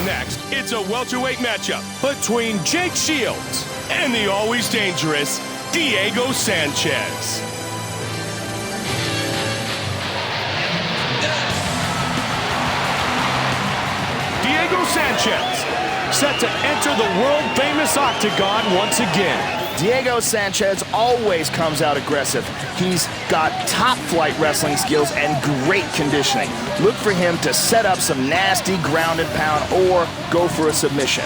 Next, it's a welterweight matchup between Jake Shields and the always dangerous Diego Sanchez. Diego Sanchez set to enter the world-famous octagon once again. Diego Sanchez always comes out aggressive. He's got top-flight wrestling skills and great conditioning. Look for him to set up some nasty ground and pound or go for a submission.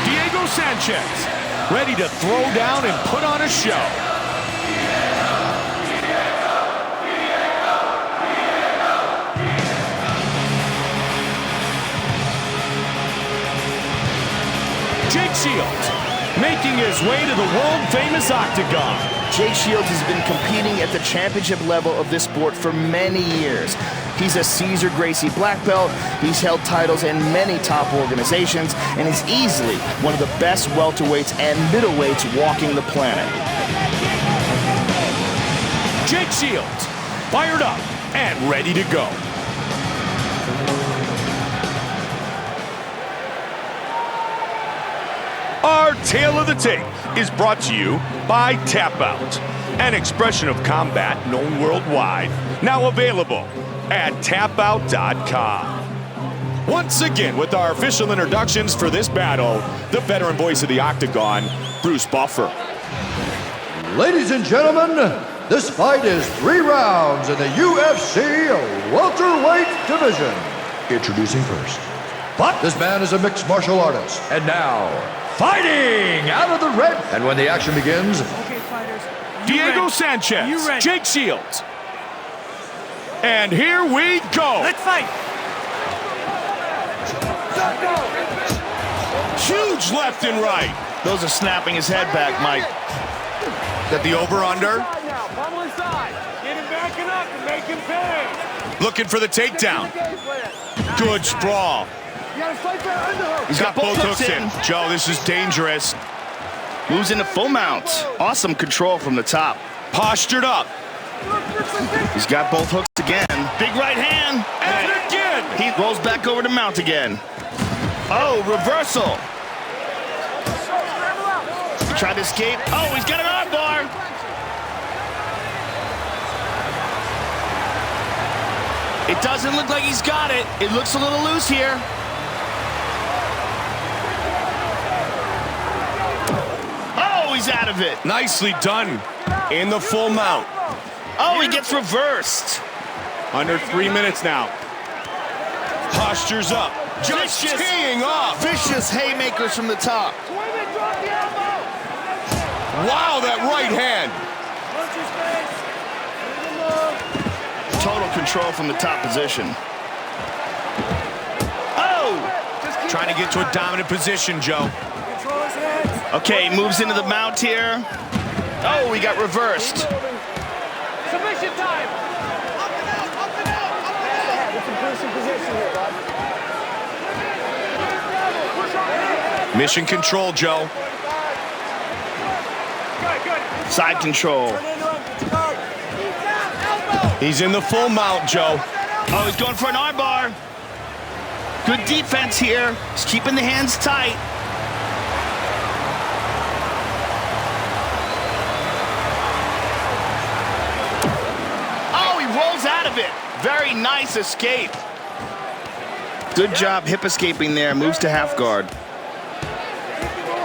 Diego Sanchez, ready to throw down and put on a show. Jake Shields making his way to the world-famous octagon. Jake Shields has been competing at the championship level of this sport for many years. He's a Caesar Gracie black belt, he's held titles in many top organizations, and is easily one of the best welterweights and middleweights walking the planet. Jake Shields, fired up and ready to go. Our Tale of the Tape is brought to you by Tap Out, an expression of combat known worldwide, now available at tapout.com. Once again, with our official introductions for this battle, the veteran voice of the Octagon, Bruce Buffer. Ladies and gentlemen, this fight is 3 rounds in the UFC welterweight division. Introducing first. But this man is a mixed martial artist. And now, fighting out of the red. And when the action begins, Okay, fighters. Diego Sanchez, Jake Shields. And here we go. Let's fight. Huge left and right. Those are snapping his head back, Mike. Got the over-under. Get him backing up and make him pay. Looking for the takedown. Good sprawl. He's got both hooks in. Joe, this is dangerous. Moves into full mount. Awesome control from the top. Postured up. He's got both hooks again. Big right hand. And again. He rolls back over to mount again. Oh, reversal. Tried to escape. Oh, he's got an arm bar. It doesn't look like he's got it. It looks a little loose here. Oh, he's out of it. Nicely done. In the full mount. Oh, he gets reversed. Under 3 minutes now. Postures up. just teeing off. Vicious haymakers from the top. Women, drop the elbow. Wow, that right hand. Punch his face. Total control from the top position. Oh! Trying to get to a dominant position, Joe. Control his hands. Okay, moves into the mount here. Oh, he got reversed. Submission time. Up and out, up and out, up and out. It's a position here, bud. Push on. Mission control, Joe. Good, good. Side control. Turn into him. It's guard. He's down, elbow. He's in the full mount, Joe. Oh, he's going for an armbar. Good defense here. He's keeping the hands tight. Oh, he rolls out of it. Very nice escape. Good job hip escaping there. Moves to half guard.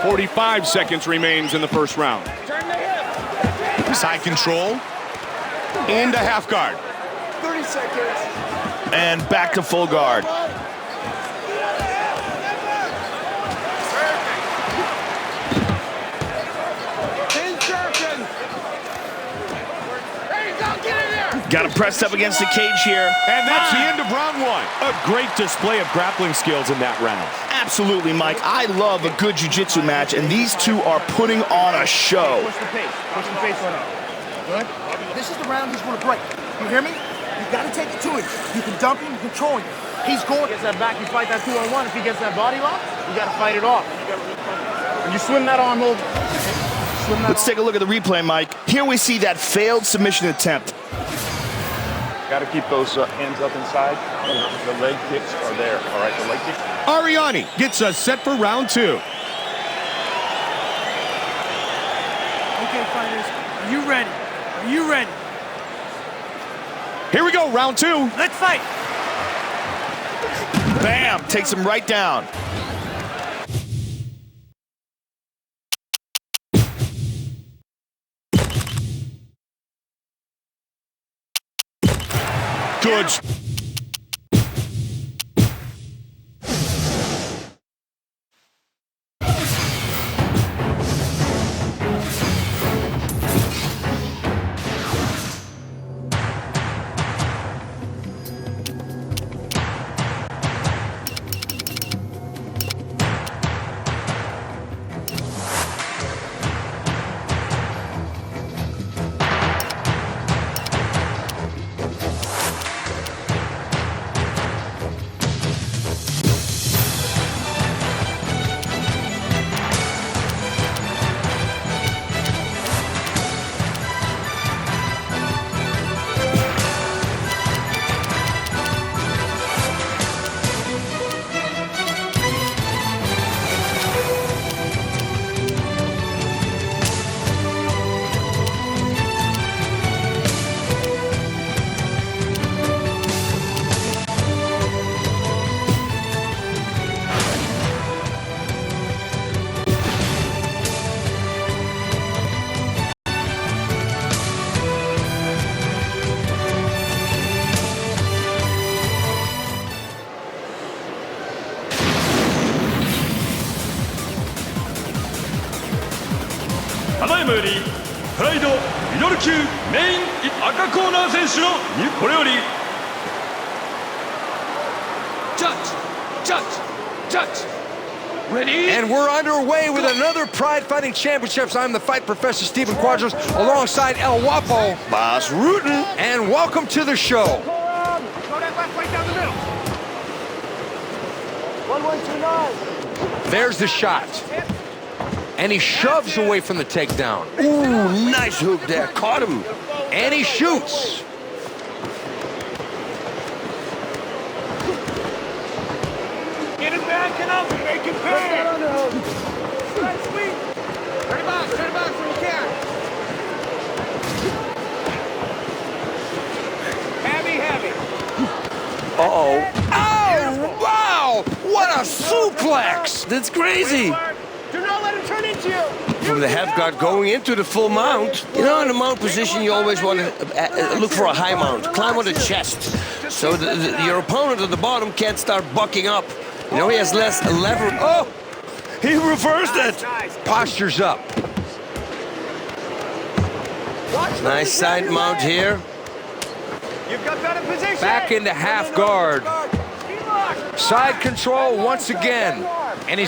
45 seconds remains in the first round. Turn the hip. Side control. Into half guard. 30 seconds. And back to full guard. Got him pressed up against the cage here. And that's the end of round one. A great display of grappling skills in that round. Absolutely, Mike. I love a good jiu-jitsu match, and these two are putting on a show. Push the pace. Push the pace on him. Good? This is the round he's going to break. You hear me? You got to take it to him. You can dump him, control him. He's going. Gets that back, you fight that 2-on-1. If he gets that body lock, you got to fight it off. And you swim that arm over. Let's take a look at the replay, Mike. Here we see that failed submission attempt. Got to keep those hands up inside. The leg kicks are there. All right, the leg kicks. Ariani gets us set for round two. Okay, fighters. Are you ready? Are you ready? Here we go, round two. Let's fight. Bam! Takes him right down. Good. And we're underway with another Pride Fighting Championships. I'm the Fight Professor Stephen Quadros alongside El Guapo. Boss Rutan. And welcome to the show. Go that left right down the middle. 1129. There's the shot. And he shoves away from the takedown. Ooh, nice hook there. Caught him. And he shoots. Get him back and up and make him pay. Nice sweep. Turn him out when you can. Heavy. Uh-oh. Oh, wow! What a suplex! That's crazy. Do not let him turn into you. From the half guard going into the full mount. You know, in the mount position, you always want to look for a high mount. Climb on the chest. So your opponent at the bottom can't start bucking up You know, he has less leverage. Oh, he reversed it. Posture's up. Nice side mount here. You've got better position. Back into half guard. Side control once again. And he's